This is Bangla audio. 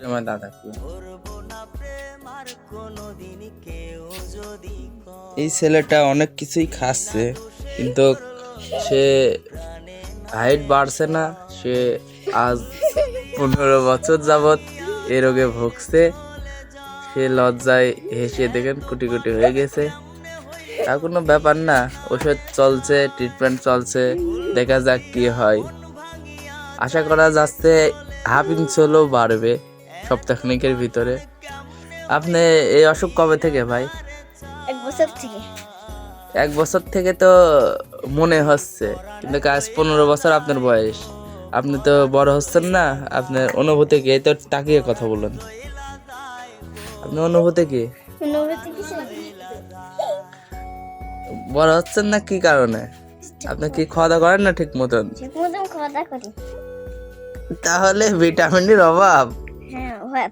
আমার দাদাকে এই ছেলেটা অনেক কিছুই খাচ্ছে, কিন্তু সে হাইট বাড়ছে না। সে আজ 15 বছর যাবৎ এ রোগে ভুগছে। সে লজ্জায় হেসে দেখেন কোটি কোটি হয়ে গেছে। তা কোনো ব্যাপার না, ওষুধ চলছে, ট্রিটমেন্ট চলছে, দেখা যাক কি হয়। আশা করা যাচ্ছে হাফ ইঞ্চ হলেও বাড়বে সপ্তাহখানেকের ভিতরে। আপনি এই অসুখ কবে থেকে ভাই? 1 বছর থেকে। 1 বছর থেকে তো মনে হচ্ছে, কিন্তু আজ 15 বছর আপনার বয়স। আপনি তো বড় হচ্ছেন না। আপনার অনুভূতি কি? এই তো তাকিয়ে কথা বলুন। আপনার অনুভূতি কি? অনুভূতি কিছু না। বড় হচ্ছেন না কি কারণে? আপনি কি খাওয়া দাওয়া করেন না ঠিক মতন? ঠিক মতন খাওয়া দাওয়া করি। তাহলে ভিটামিনের অভাব। হ্যাঁ,